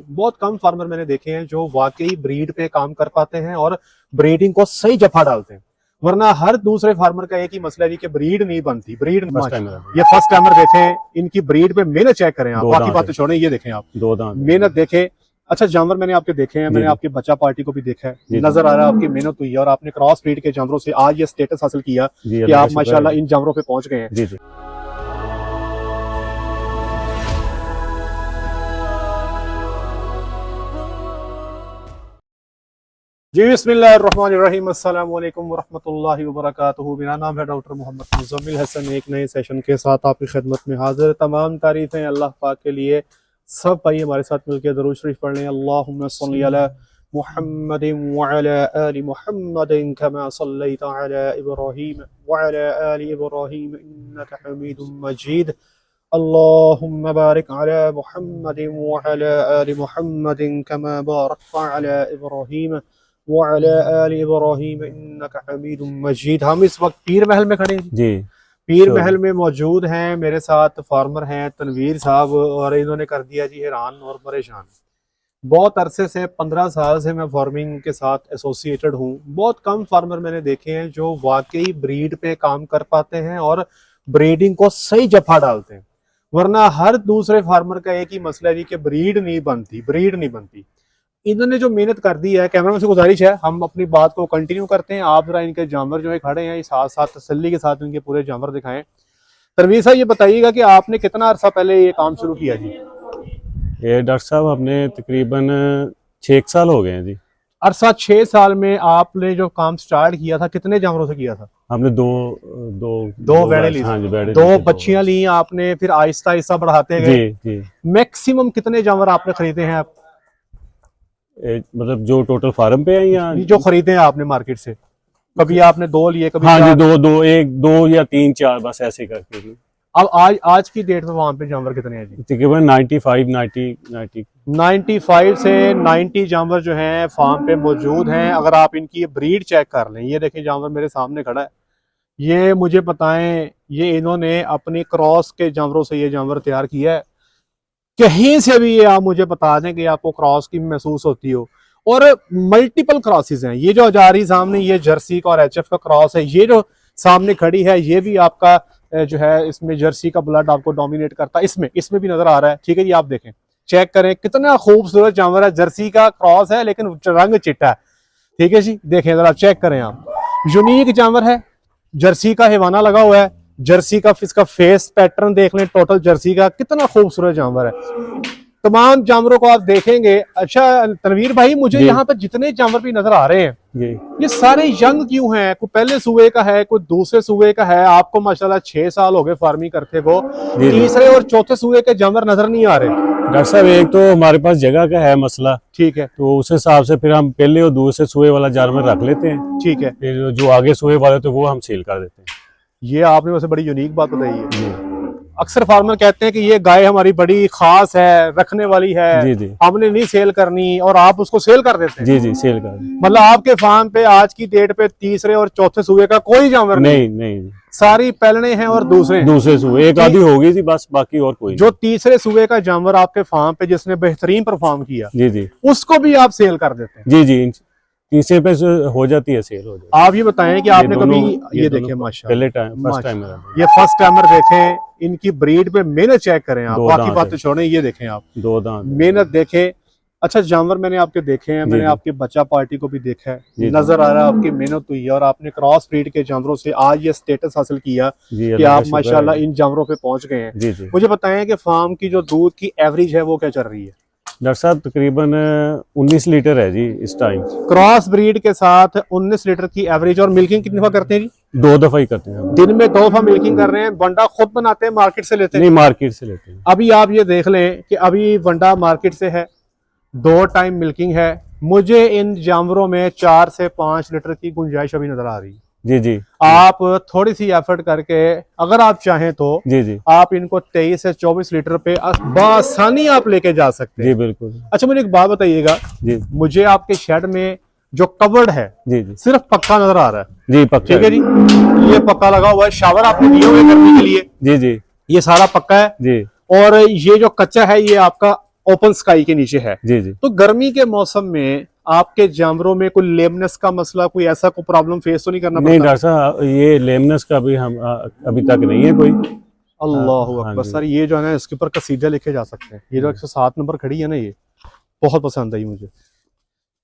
बहुत कम फार्मर मैंने देखे हैं जो वाकई ब्रीड पे काम कर पाते हैं और ब्रीडिंग को सही जफा डालते हैं, वरना हर दूसरे फार्मर का एक ही मसला है कि ब्रीड नहीं बनती। ब्रीड ये फर्स्ट टाइमर देखें, इनकी ब्रीड पे मेहनत चेक करें आप, बाकी बातें छोड़ें, ये देखें आप मेहनत देखें। अच्छा जानवर मैंने आपके देखे हैं, मैंने आपकी बच्चा पार्टी को भी देखा है, नजर आ रहा है आपकी मेहनत हुई है और आपने क्रॉस ब्रीड के जानवरों से आज ये स्टेटस हासिल किया कि आप माशाल्लाह इन जानवरों पे पहुंच गए हैं। जी बिस्मिल्लाहिर्रहमानिर्रहीम, अस्सलाम वालेकुम वरहमतुल्लाहि वबरकातुहू। मेरा नाम है डॉक्टर मोहम्मद मुज़म्मिल हसन, एक नए सेशन के साथ आपकी खिदमत में हाजिर। तमाम तारीफ़ें अल्लाह पाक के लिए। सब भाई हमारे साथ मिलकर दरूद शरीफ पढ़ लें। अल्लाहुम्मा सल्ली अला मुहम्मदिन व अला आलि मुहम्मदिन कमा सल्लैता अला इब्राहीम व अला आलि इब्राहीम इन्नका हमीदुम मजीद। अल्लाहुम्मा बारिक अला मुहम्मदिन व अला आलि मुहम्मदिन कमा बारकता अला इब्राहीम वअला आलि इब्राहीम इन्नका हमीदुम मजीद। हम इस वक्त पीर महल में खड़े हैं जी, पीर महल में मौजूद हैं। मेरे साथ फार्मर हैं तनवीर साहब, और इन्होंने कर दिया जी हैरान और परेशान। बहुत अरसे से 15 साल से मैं फार्मिंग के साथ एसोसिएटेड हूँ। बहुत कम फार्मर मैंने देखे हैं जो वाकई ब्रीड पे काम कर पाते हैं और ब्रीडिंग को सही जफा डालते हैं, वरना हर दूसरे फार्मर का एक ही मसला है कि ब्रीड नहीं बनती। इन्होंने जो मेहनत कर दी है, कैमरा में से गुजारिश है हम अपनी बात को कंटिन्यू करते हैं। आप जरा इनके जानवर जो है खड़े हैं, साथ साथ तसल्ली के साथ इनके पूरे जानवर दिखाएं। तनवीर साहब ये बताइएगा कि आपने कितना अरसा पहले ये काम शुरू किया जी? ये डॉक्टर साहब हमने तकरीबन 6 साल हो गए हैं जी। अरसा 6 साल में आपने जो काम स्टार्ट किया था, कितने जानवरों से किया था? हमने दो वेड़े ली, हाँ जी, दो बच्चियां ली आपने, फिर आहिस्ता आहिस्ता बढ़ाते गए। मैक्सिमम कितने जानवर आपने खरीदे हैं आप? मतलब जो टोटल फार्म पे है या जो खरीदे हैं आपने मार्केट से? कभी आपने 2 लिए, कभी हाँ जी, दो या 3-4 बस ऐसे करके। अब आज की डेट में वहां पे जानवर कितने हैं जी? तकरीबन 95 से 90 जानवर जो हैं फार्म पे मौजूद हैं। अगर आप इनकी ब्रीड चेक कर लें, ये देखें जानवर मेरे सामने खड़ा है, ये मुझे बताएं ये इन्होंने अपनी क्रॉस के जानवरों से ये जानवर तैयार किया है? कहीं से भी ये आप मुझे बता दें कि आपको क्रॉस की महसूस होती हो। और मल्टीपल क्रॉसेस हैं, ये जो जारी सामने ये जर्सी का और एचएफ का क्रॉस है, ये जो सामने खड़ी है ये भी आपका जो है इसमें जर्सी का ब्लड आपको डोमिनेट करता है, इसमें भी नजर आ रहा है। ठीक है जी, आप देखें चेक करें कितना खूबसूरत जानवर है। जर्सी का क्रॉस है लेकिन रंग चिट्टा है। ठीक है जी, देखें जरा चेक करें आप, यूनिक जानवर है। जर्सी का हैवाना लगा हुआ है, जर्सी का इसका फेस पैटर्न देख लें, टोटल जर्सी का कितना खूबसूरत जानवर है। तमाम जानवरों को आप देखेंगे। अच्छा तनवीर भाई, मुझे यहाँ पर जितने जानवर भी नजर आ रहे हैं ये सारे यंग क्यों हैं? कोई पहले सूबे का है, कोई दूसरे सूबे का है। आपको माशाल्लाह 6 साल हो गए फार्मिंग करते को, तीसरे और चौथे सूबे के जानवर नजर नहीं आ रहे। डॉक्टर साहब एक तो हमारे पास जगह का है मसला, ठीक है, तो उस हिसाब से फिर हम पहले और दूसरे सूबे वाला जानवर रख लेते हैं। ठीक है, फिर जो आगे सूबे वाले तो वो हम सेल कर देते हैं। ये आपने वैसे बड़ी यूनिक बात बताई है। अक्सर फार्मर कहते हैं कि ये गाय हमारी बड़ी खास है, रखने वाली है, हमने नहीं सेल करनी, और आप उसको सेल कर देते हैं। जी सेल कर। मतलब आपके फार्म पे आज की डेट पे तीसरे और चौथे सूबे का कोई जानवर नहीं, सारी पहलने हैं और दूसरे सूबे एक आधी होगी जी बस, बाकी और कोई। जो तीसरे सूबे का जानवर आपके फार्म पे जिसने बेहतरीन परफॉर्म किया जी उसको भी आप सेल कर देते हैं? जी तीसरे पे हो जाती है सेल, हो जाती है। आप ये बताएं कि आपने कभी ये देखे माशाल्लाह फर्स्ट टाइम ये फर्स्ट टाइमर देखें, इनकी ब्रीड पे मेहनत चेक करें आप, बाकी बातें छोड़ें, ये देखें आप 2 दांत मेहनत देखें। अच्छा जानवर मैंने आपके देखे हैं, मैंने आपकी बच्चा पार्टी को भी देखा है, नजर आ रहा है आपकी मेहनत हुई है और आपने क्रॉस ब्रीड के जानवरों से आज ये स्टेटस हासिल किया कि आप माशाल्लाह इन जानवरों पे पहुंच गए हैं। मुझे बताएं कि फार्म की जो दूध की एवरेज है वो क्या चल रही है? डॉक्टर साहब तकरीबन 19 लीटर है जी इस टाइम। क्रॉस ब्रीड के साथ 19 लीटर की एवरेज। और मिल्किंग कितनी दफा करते हैं जी? 2 दफा ही करते हैं। दिन में 2 दफा मिल्किंग कर रहे हैं। वंडा खुद बनाते हैं, मार्केट से लेते हैं? नहीं, मार्केट से लेते हैं। अभी आप ये देख लें कि अभी वंडा मार्केट से है, 2 टाइम मिल्किंग है। मुझे इन जानवरों में 4 से 5 लीटर की गुंजाइश अभी नजर आ रही है। जी आप थोड़ी सी एफर्ट करके अगर आप चाहें तो जी आप इनको 23 से 24 लीटर पे आसानी आप लेके जा सकते हैं। जी बिल्कुल। अच्छा मुझे एक बात बताइएगा जी, मुझे आपके शेड में जो कवर्ड है जी सिर्फ पक्का नजर आ रहा है जी? पक्का, ठीक है जी, ये पक्का लगा हुआ है। शावर आपने दिए हुए करने के लिए? जी ये सारा पक्का है जी। और ये जो कच्चा है ये आपका ओपन स्काई के नीचे है। जी जी। तो गर्मी के मौसम में आपके जानवरों में कोई लेमनेस का मसला, कोई ऐसा कोई प्रॉब्लम फेस तो नहीं करना नहीं पड़ता? डॉक्टर साहब, ये लेमनेस का भी हम अभी तक नहीं है कोई। अल्लाह हाँ अकबर। जी। सर ये जो है ना, इसके ऊपर कसीदा लिखे जा सकते हैं। ये जो 107 नंबर खड़ी है ना, ये बहुत पसंद आई मुझे।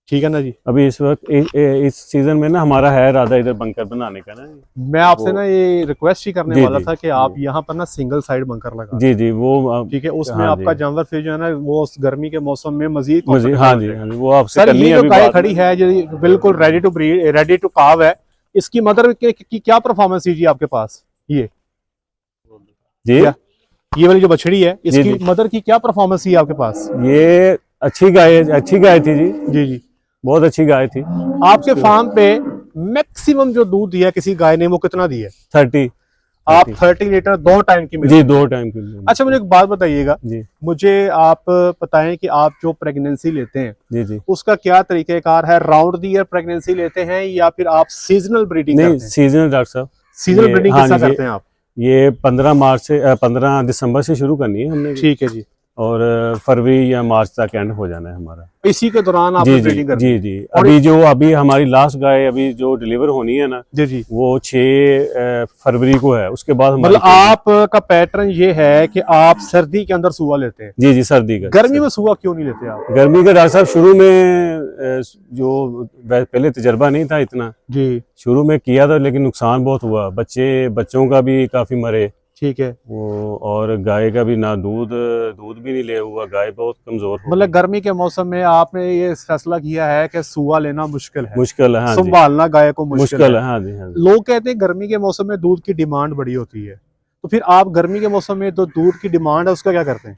ठीक है ना जी। अभी इस वक्त इस सीजन में ना हमारा है इरादा इधर बंकर बनाने का ना। मैं आपसे वो- ना ये रिक्वेस्ट ही करने जी, वाला जी, था कि आप जी। यहाँ पर ना सिंगल साइड बंकर लगा जी जी वो ठीक है, उसमें हाँ आपका जी। जानवर फिर जो है ना वो उस गर्मी के मौसम में मजीद हाँ जी comfortable हाँ जी, वो आपसे सर करनी ये है जो अभी गाय बाद खड़ी में। है जो बिल्कुल ready to breed, ready to calve है, इसकी मदर की क्या परफॉर्मेंस है जी आपके पास? ये जी क्या? ये वाली जो बछड़ी है, इसकी जी। मदर की क्या परफॉर्मेंस है आपके पास? ये अच्छी गाय थी जी, जी जी। बहुत अच्छी गाय थी। आपके फार्म पे मैक्सिमम जो दूध दिया किसी गाय ने वो कितना दिया? 30। आप 30 लीटर 2 टाइम की मिल्क। जी 2 टाइम की। अच्छा मुझे एक बात बताइएगा, जी मुझे आप बताएं कि आप जो प्रेगनेंसी लेते हैं जी जी। उसका क्या तरीकेकार है? राउंड द ईयर प्रेगनेंसी लेते हैं या फिर आप सीजनल ब्रीडिंग नहीं करते हैं? सीजनल डॉक्टर साहब, सीजनल ये- ब्रीडिंग हाँ कितना जी, करते हैं आप? ये 15 मार्च से 15 दिसंबर से शुरू करनी है हमने ठीक है जी। और फरवरी या मार्च तक एंड हो जाना है हमारा। इसी के दौरान आप जी जी ब्रीडिंग करते जी हैं? जी। और अभी हमारी लास्ट गाय अभी जो डिलीवर होनी है ना, जी जी। वो 6 फरवरी को है। उसके बाद हमारी मतलब आपका पैटर्न ये है कि आप सर्दी के अंदर सुआ लेते हैं, जी जी सर्दी का। गर्मी में सुआ क्यों नहीं लेते आप? गर्मी का डॉक्टर साहब शुरू में जो पहले तजर्बा नहीं था इतना, जी शुरू में किया था लेकिन नुकसान बहुत हुआ, बच्चों का भी काफी मरे ठीक है। वो, और गाय का भी ना दूध भी नहीं ले हुआ, गाय बहुत कमजोर हो मतलब गई। गर्मी के मौसम में आपने ये फैसला किया है कि सुआ लेना मुश्किल है, मुश्किल है हाँ जी, संभालना गाय को मुश्किल मुश्किल है। है हाँ जी हाँ जी। लोग कहते हैं गर्मी के मौसम में दूध की डिमांड बड़ी होती है, तो फिर आप गर्मी के मौसम में तो दूध की डिमांड है उसका क्या करते हैं?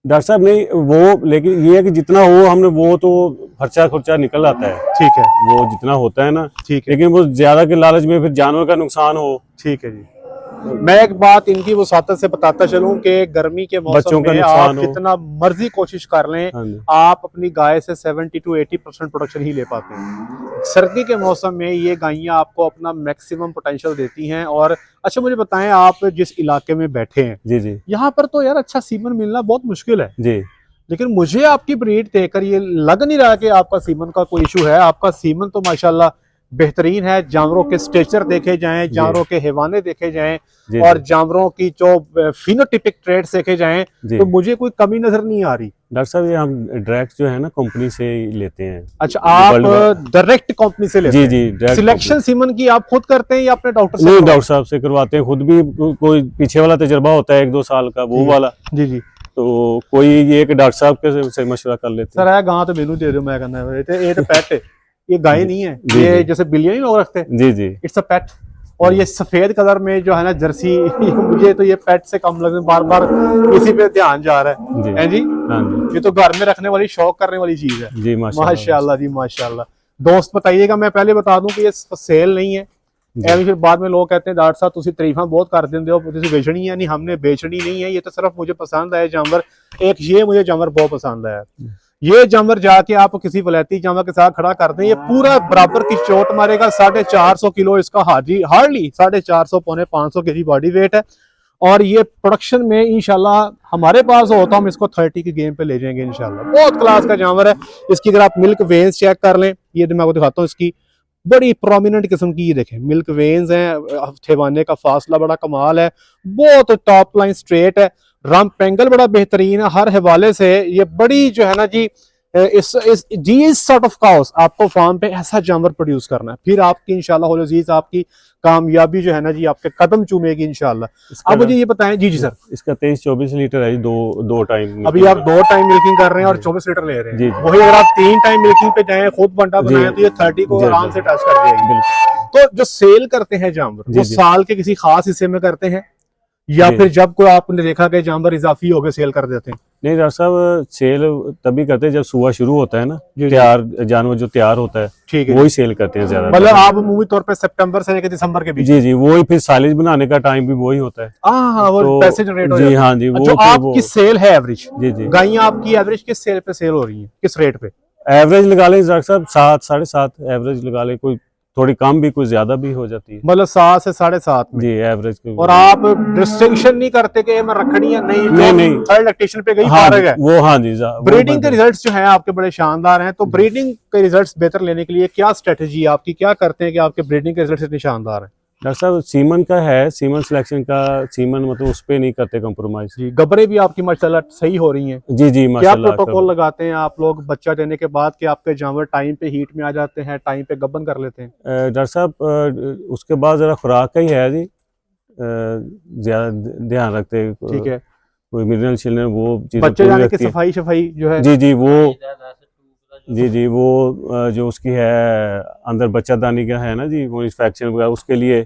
डॉक्टर साहब नहीं वो, लेकिन ये है कि जितना हो हमने वो तो खर्चा निकल आता है, ठीक है वो जितना होता है ना, ठीक है लेकिन वो ज्यादा के लालच में फिर जानवर का नुकसान हो। ठीक है जी। मैं एक बात इनकी वसातत से बताता चलूं कि गर्मी के मौसम बच्चों का में नुकसान आप हो। जितना मर्जी कोशिश कर लें, हाँ जी आप अपनी गाय से 70 to 80% प्रोडक्शन ही ले पाते हैं। सर्दी के मौसम में ये गायें आपको अपना मैक्सिमम पोटेंशियल देती हैं। और अच्छा मुझे बताएं, आप जिस इलाके में बैठे हैं जी जी यहाँ पर तो यार अच्छा सीमन मिलना बहुत मुश्किल है, जी। लेकिन मुझे आपकी ब्रीड देखकर ये लग नहीं रहा कि आपका सीमन का कोई इशू है। आपका सीमन तो माशाल्लाह बेहतरीन है। जानवरों के स्ट्रेचर देखे जाएं, जानवरों के हैवाने देखे जाएं जी और जानवरों की जो फिनोटिपिक ट्रेट्स देखे जाएं, जी। तो मुझे कोई कमी नजर नहीं आ रही। डॉक्टर साहब ये हम डायरेक्ट जो है ना कंपनी से ही लेते हैं। अच्छा आप डायरेक्ट कंपनी से लेते जी हैं? जी डायरेक्ट सिलेक्शन सीमन की आप खुद करते हैं या अपने डॉक्टर से? नहीं डॉक्टर साहब से करवाते हैं, खुद भी कोई पीछे वाला तजर्बा होता है 1-2 साल का वो वाला, जी जी। तो कोई ये कि डॉक्टर साहब के से मशवरा कर लेते हैं। सर है गां तो मेनू दे दो, मैं कहना ये तो पेट है, ये गाय नहीं है, जी, ये जी। जैसे बिल्लियां नहीं लोग रखते, जी जी इट्स अ पेट। और ये सफेद कलर में जो है ना जर्सी मुझे तो ये पेट से कम लगे, बार बार इसी पे ध्यान जा रहा है। जी हैं जी? हाँ जी ये तो घर में रखने वाली, शौक करने वाली चीज है। जी माशाल्लाह जी माशाल्लाह। दोस्त बताइएगा, मैं पहले बता दूं कि ये सेल नहीं है। ਐਵੇਂ फिर बाद में लोग कहते हैं डॉक्टर साहब तुसी तारीफां बहुत कर देंगे हो, तुसी बेचनी है। नहीं, हमने बेचनी नहीं है, ये तो सिर्फ मुझे पसंद आए जानवर। एक ये मुझे जानवर बहुत पसंद आया, ये जानवर जाके आप किसी वलैती जानवर के साथ खड़ा कर दें, ये पूरा बराबर की चोट मारेगा। 450 किलो इसका हार्डली 450 पौने 500 केजी बॉडी वेट है। और ये प्रोडक्शन में इंशाल्लाह हमारे पास हो तो हम इसको 30 की गेम पे ले जाएंगे इंशाल्लाह। बहुत क्लास का जानवर है। इसकी अगर आप मिल्क वेन्स चेक कर लें, ये मैं आपको दिखाता हूँ, इसकी बड़ी प्रोमिनेंट किस्म की, ये देखें मिल्क वेन्स हैं, ठेवाने का फासला बड़ा कमाल है, बहुत टॉप लाइन स्ट्रेट है, रंप एंगल बड़ा बेहतरीन है हर हवाले से। ये बड़ी जो है ना जी इस सॉर्ट ऑफ काउस आपको फार्म पे ऐसा जानवर प्रोड्यूस करना है, फिर आपकी इंशाल्लाह होल अजीज आपकी कामयाबी जो है ना जी आपके कदम चूमेगी इंशाल्लाह। अब मुझे ये बताएं जी सर, इसका 23-24 लीटर है जी, दो टाइम। अभी आप 2 टाइम मिल्किंग कर रहे हैं और 24 लीटर ले रहे हैं। जी। वही अगर आप 3 टाइम मिल्किंग पे जाएं, खुद बंटा बनाएं, तो ये 30 को जी, आराम जी। से टच कर जाएगी। बिल्कुल। तो जो सेल करते हैं जानवर जी, वो जी। साल के किसी खास हिस्से में करते हैं या जी। फिर जब कोई आपने देखा कि जानवर इजाफी हो गए सेल कर देते हैं? नहीं डॉक्टर साहब सेल तभी करते हैं जब सुबह शुरू होता है ना, जी, जी। तैयार जानवर जो तैयार होता है ठीक है, वही सेल करते हैं ज्यादा। मतलब आप अमूमी तौर पे सितंबर से लेकर दिसंबर के बीच? जी जी वही, फिर साइलेज बनाने का टाइम भी वही होता है। हाँ वो तो पैसे जनरेट हो जी जाते हैं। हाँ जी, वो जो फिर आपकी सेल है एवरेज, जी जी गायें आपकी एवरेज किस सेल पे सेल हो रही है, किस रेट पे? एवरेज लगा लें डॉक्टर साहब 7-7.5 एवरेज लगा लें, कोई थोड़ी कम भी कुछ ज्यादा भी हो जाती है मतलब 7 से 7.5 में। जी एवरेज। और आप डिस्टिंक्शन नहीं करते कि ये मैं रखनी है नहीं थर्ड लैक्टेशन पे गई हाँ फारग है वो, हाँ जी ब्रीडिंग के रिजल्ट्स जो हैं आपके बड़े शानदार हैं। तो ब्रीडिंग के रिजल्ट्स बेहतर लेने के लिए क्या स्ट्रेटजी है आपकी, क्या करते हैं कि आपके ब्रीडिंग के रिजल्ट्स इतने शानदार हैं? डॉक्टर साहब सीमन का है, सीमन सिलेक्शन का, सीमन मतलब उस पे नहीं करते कॉम्प्रोमाइज। जी गबरे भी आपकी माशाल्लाह सही हो रही हैं। जी जी क्या माशाल्लाह। प्रोटोकॉल लगाते हैं आप लोग बच्चा देने के बाद कि आपके जानवर टाइम पे हीट में आ जाते हैं, टाइम पे गबन कर लेते हैं? डॉक्टर साहब उसके बाद जरा खुराक का ही है जी, ज्यादा ध्यान रखते हैं, ठीक है। कोई मिनरल शिनरल वो चीजें बच्चे पूरी जाने की रखती है। सफाई शफाई जो है जी जी वो, जी वो जो उसकी है अंदर बच्चादानी का है ना जी, वो इंफेक्शन वगैरह उसके लिए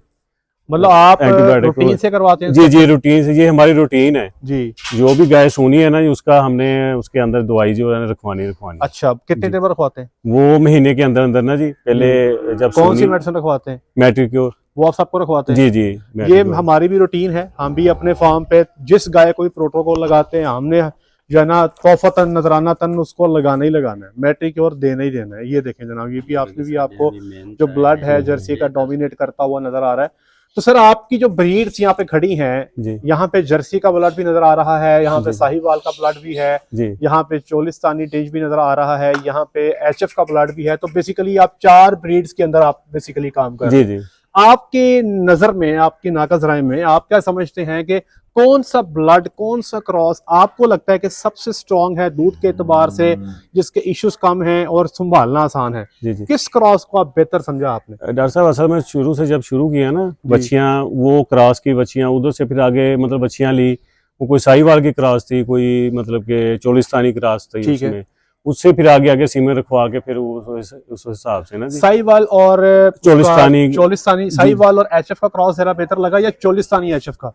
मतलब आप एंटीबायोटिक रूटीन से करवाते हैं? जी जी रूटीन से, ये हमारी रूटीन है जी। जो भी गाय सूनी है ना जी, उसका हमने उसके अंदर दवाई जो है रखवानी। अच्छा कितने जी। दिन पर रखवाते हैं? वो महीने के अंदर अंदर ना जी, पहले जब कौन सी मेडिसिन रखवाते हैं? मैट्रिक्योर। वो आप सबको रखवाते हैं? जी जी ये मैट्रिक्योर। हमारी भी रूटीन है, हम भी अपने फार्म पे जिस गाय को भी प्रोटोकॉल लगाते हैं हमने जो है ना तोहफतन नजराना तन उसको लगाना ही लगाना है, मैट्रिक्योर देना ही देना है। ये देखें जनाब, ये भी आपने भी आपको जो ब्लड है जर्सी का डोमिनेट करता हुआ नजर आ रहा है। तो सर आपकी जो ब्रीड्स यहाँ पे खड़ी हैं, जी यहाँ पे जर्सी का ब्लड भी नजर आ रहा है, यहाँ पे जी। साहिवाल का ब्लड भी है, जी यहाँ पे चोलिस्तानी टेज भी नजर आ रहा है, यहाँ पे एचएफ का ब्लड भी है। तो बेसिकली आप 4 ब्रीड्स के अंदर आप बेसिकली काम कर रहे जी हैं। जी। आपकी नजर में, आपकी नाकाज़राए में आप क्या समझते हैं कि कौन सा ब्लड, कौन सा क्रॉस आपको लगता है कि सबसे स्ट्रांग है दूध के एतबार से, जिसके इश्यूज कम हैं और संभालना आसान है? जी जी। किस क्रॉस को आप बेहतर समझा आपने? डॉक्टर साहब असल में शुरू से जब शुरू किया ना बच्चियां, वो क्रॉस की बच्चियां, उधर से फिर आगे मतलब बच्चियां ली, वो कोई साहिवाल की क्रॉस थी, कोई मतलब के चोलिस्तानी क्रॉस थी ठीक है। उसमें, उससे फिर आगे सीमेंट रखवा के फिर उस हिसाब से ना जी साहिवाल और चोलिस्तानी जी। साहिवाल और एचएफ का क्रॉस जरा बेहतर लगा या चोलिस्तानी एचएफ का?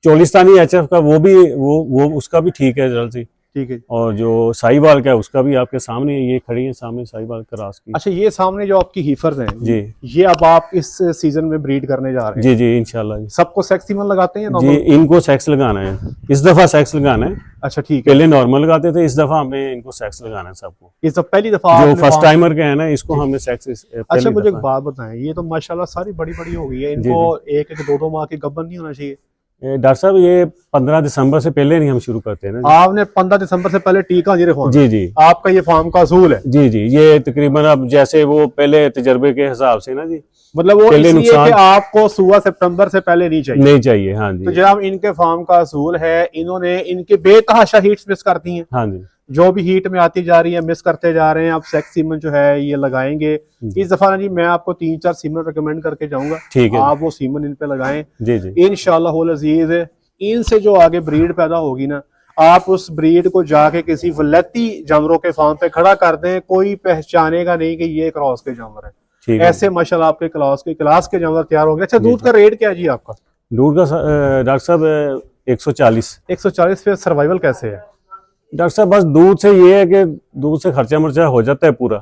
चोलिस्तानी एचएफ का वो भी वो उसका भी ठीक है जरा सी, ठीक है। और जो साहिवाल का है उसका भी आपके सामने ये खड़ी है सामने साहिवाल क्रॉस की। अच्छा ये सामने जो आपकी हीफर्स हैं जी, ये अब आप इस सीजन में ब्रीड करने जा रहे हैं? जी जी इंशाल्लाह जी। सबको सेक्स सीमन लगाते हैं या जी नॉर्मल? इनको सेक्स लगाना है, इस दफा सेक्स लगाना है। अच्छा ठीक है। पहले नॉर्मल लगाते थे, इस दफा हमें इनको सेक्स लगाना है सबको। ये सब पहली दफा जो आपने फर्स्ट फार्म- टाइमर के हैं ना, इसको हमें सेक्स अच्छा मुझे एक बात बताएं, ये तो माशाल्लाह सारी बड़ी बड़ी हो गई है, इनको एक एक दो दो माह की गब्बन नहीं होना चाहिए? डॉक्टर साहब ये 15 दिसंबर से पहले नहीं हम शुरू करते हैं ना आपने 15 दिसंबर से पहले टीका नहीं रखवाना? जी जी। आपका ये फार्म का असूल है? जी जी, ये तकरीबन अब जैसे वो पहले तजर्बे के हिसाब से ना जी, मतलब वो पहले इसलिए नुकसान- कि आपको सुबह सितंबर से पहले नहीं चाहिए? नहीं चाहिए। हाँ तो जी जनाब इनके फार्म का असूल है, इन्होंने इनके बेतहाशा हीट्स मिस कर दी हैं, हाँ जी जो भी हीट में आती जा रही है मिस करते जा रहे हैं। आप सेक्स सीमन जो है ये लगाएंगे इस दफा ना जी, मैं आपको 3-4 सीमन रिकमेंड करके जाऊंगा, ठीक है आप वो सीमन इन पे लगाएं जी जी। इंशाअल्लाह अजीज। इनसे जो आगे ब्रीड पैदा होगी ना, आप उस ब्रीड को जाके किसी वलैती जानवरों के फार्म पे खड़ा कर दें, कोई पहचानेगा नहीं कि ये क्रॉस के जानवर है। ठीक है। ऐसे माशाल्लाह आपके क्लास के जानवर तैयार होंगे। अच्छा दूध का रेट क्या है जी आपका? दूध का डॉक्टर साहब 140। 140 पे सर्वाइवल कैसे है? डॉक्टर साहब बस दूध से ये है कि दूध से खर्चा मर्चा हो जाता है पूरा।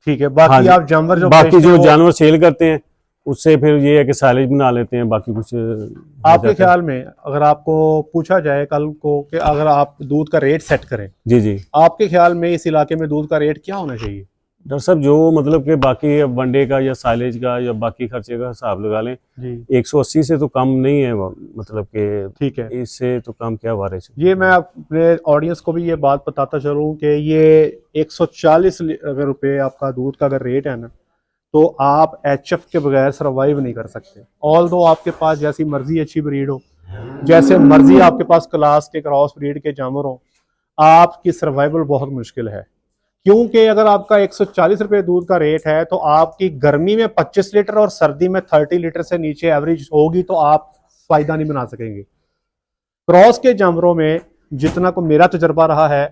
ठीक है। बाकी हाँ जी। आप जानवर जो बाकी बेचते जो हो, जानवर सेल करते हैं उससे फिर ये है कि साइलेज बना लेते हैं, बाकी कुछ हो आपके जाता है। ख्याल में अगर आपको पूछा जाए कल को कि अगर आप दूध का रेट सेट करें, जी जी आपके ख्याल में इस इलाके में दूध का रेट क्या होना चाहिए? डॉक्टर साहब जो मतलब कि बाकी वनडे का या साइलेज का या बाकी खर्चे का हिसाब लगा लें, जी 180 से तो कम नहीं है मतलब कि ठीक है। इससे तो कम क्या वारिस। ये मैं अपने ऑडियंस को भी ये बात बताता चलूं कि ये 140 अगर रुपए आपका दूध का अगर रेट है ना, तो आप एचएफ के बगैर सर्वाइव नहीं कर सकते। ऑल दो आपके पास जैसी मर्जी अच्छी ब्रीड हो, जैसे मर्जी आपके पास क्लास के क्रॉस ब्रीड के जानवर हो, आपकी सर्वाइवल बहुत मुश्किल है। क्योंकि अगर आपका 140 रुपए दूध का रेट है तो आपकी गर्मी में 25 लीटर और सर्दी में 30 लीटर से नीचे एवरेज होगी, तो आप फायदा नहीं बना सकेंगे। क्रॉस के जानवरों में जितना को मेरा तजर्बा रहा है,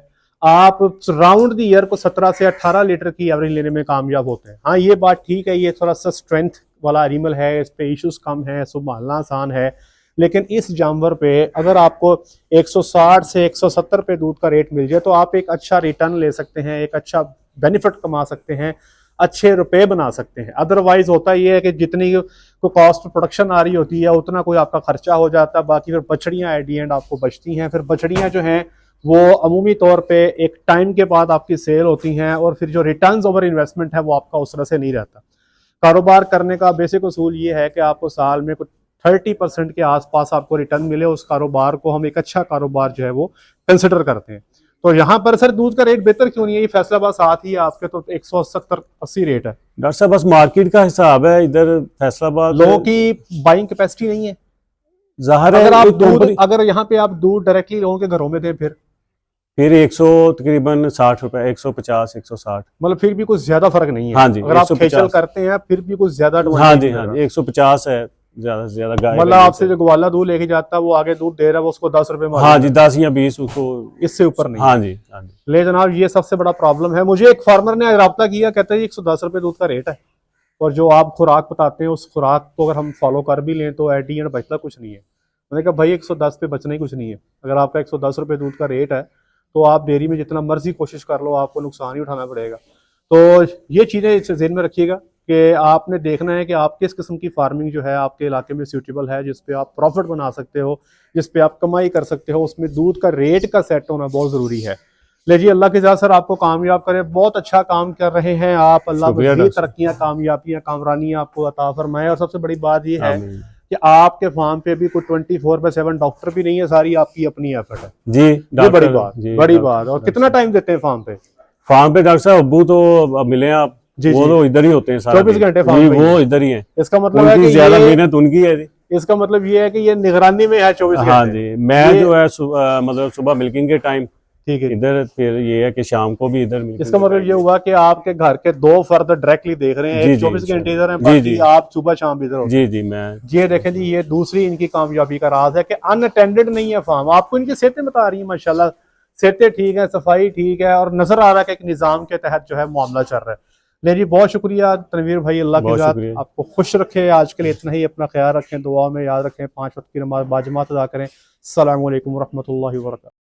आप राउंड द ईयर को 17 से 18 लीटर की एवरेज लेने में कामयाब होते हैं। हाँ ये बात ठीक है, ये थोड़ा सा स्ट्रेंथ वाला एनिमल है, इस पे इश्यूज कम है, संभालना आसान है, लेकिन इस जानवर पे अगर आपको 160 से 170 पे दूध का रेट मिल जाए तो आप एक अच्छा रिटर्न ले सकते हैं, एक अच्छा बेनिफिट कमा सकते हैं, अच्छे रुपए बना सकते हैं। अदरवाइज होता ये है कि जितनी को कॉस्ट प्रोडक्शन आ रही होती है उतना कोई आपका खर्चा हो जाता है, बाकी फिर बछड़ियाँ एट दी एंड आपको बचती हैं। फिर बछड़ियाँ जो हैं वो अमूमी तौर पे एक टाइम के बाद आपकी सेल होती हैं और फिर जो रिटर्न्स ओवर इन्वेस्टमेंट है वो आपका उस तरह से नहीं रहता। कारोबार करने का बेसिक उसूल ये है कि आपको साल में कुछ 30% के आसपास आपको रिटर्न मिले, उस कारोबार को हम एक अच्छा कारोबार जो है वो कंसिडर करते हैं। तो यहाँ पर सर दूध का रेट बेहतर क्यों नहीं है? ये फैसलाबाद साथ ही है आपके, तो 170-80 रेट है। डॉक्टर साहब बस मार्केट का हिसाब है, इधर फैसलाबाद लोगों की बाइंग कैपेसिटी नहीं है। ज़ाहिर है अगर आप एक दूध, कंपनी अगर यहाँ पे आप दूध डायरेक्टली लोगों के घरों में दें, फिर 100 तकरीबन 60 रुपए, 150 160, मतलब फिर भी कुछ ज्यादा फर्क नहीं है। हाँ जी, अगर आप 150 खेचल करते हैं फिर भी कुछ ज्यादा हाँ जी हाँ जी 150 है ज्यादा से ज्यादा गाय मतलब आपसे जो ग्वाला दूध लेके जाता है वो आगे दूध दे रहा है, वो उसको 10 रुपए हाँ जी 10 या 20 उसको, इससे ऊपर नहीं। हाँ जी हाँ जी। ले जनाब, ये सबसे बड़ा प्रॉब्लम है। मुझे एक फार्मर ने राब्ता किया, कहता है 110 रुपए दूध का रेट है, और जो आप खुराक बताते हैं उस खुराक को अगर हम फॉलो कर भी लें तो एट दी एंड बचता कुछ नहीं है। मैंने कहा भाई 110 पे बचना ही कुछ नहीं है। अगर आपका 110 रुपए दूध का रेट है तो आप डेयरी में जितना मर्जी कोशिश कर लो, आपको नुकसान ही उठाना पड़ेगा। तो ये चीज़ें इस ज़हन में रखिएगा कि आपने देखना है कि आप किस किस्म की फार्मिंग जो है आपके इलाके में सूटेबल है, जिस पे आप प्रॉफिट बना सकते हो, जिस पे आप कमाई कर सकते हो। उसमें दूध का रेट का सेट होना बहुत ज़रूरी है। ले जी, अल्लाह के साथ सर आपको कामयाब करे। बहुत अच्छा काम कर रहे हैं आप, अल्लाह मज़ीद तरक्कियाँ, कामयाबियाँ, कामरानियाँ आपको अता फरमाए। और सबसे बड़ी बात ये है कि आपके फार्म पे भी कोई 24/7 डॉक्टर भी नहीं है, सारी आपकी अपनी एफर्ट है जी। ये बड़ी बात। और कितना टाइम देते हैं फार्म पे? फार्म पे डॉक्टर साहब अब्बू तो मिले आप, वो तो इधर ही होते हैं सारा 24 घंटे फार्म पे, वो इधर ही है। इसका मतलब है कि ज्यादा मेहनत उनकी है। इसका मतलब ये है कि ये निगरानी में है 24 घंटे। हाँ जी, मैं जो है मतलब सुबह मिल्किंग के टाइम ठीक है इधर, फिर ये है कि शाम को भी इधर। इसका मतलब ये हुआ कि आपके घर के 2 फर्द डायरेक्टली देख रहे हैं, 24 घंटे इधर हैं, बाकी आप सुबह शाम भी इधर हो। जी जी। मैं ये देखें जी, ये दूसरी इनकी कामयाबी का राज है कि अनअटेंडेड नहीं है फार्म। आपको इनकी सेहतें बता रही है, माशाल्लाह सेहतें ठीक है, सफाई ठीक है, और नजर आ रहा है कि एक निजाम के तहत जो है मामला चल रहा है। ले जी, बहुत शुक्रिया तनवीर भाई, अल्लाह के साथ आपको खुश रखे। आज के लिए इतना ही, अपना ख्याल रखें, दुआ में याद रखें, 5 वक्त की नमाज बाजमात अदा करें। अस्सलामु अलैकुम रहमतुल्लाहि व बरकातहू।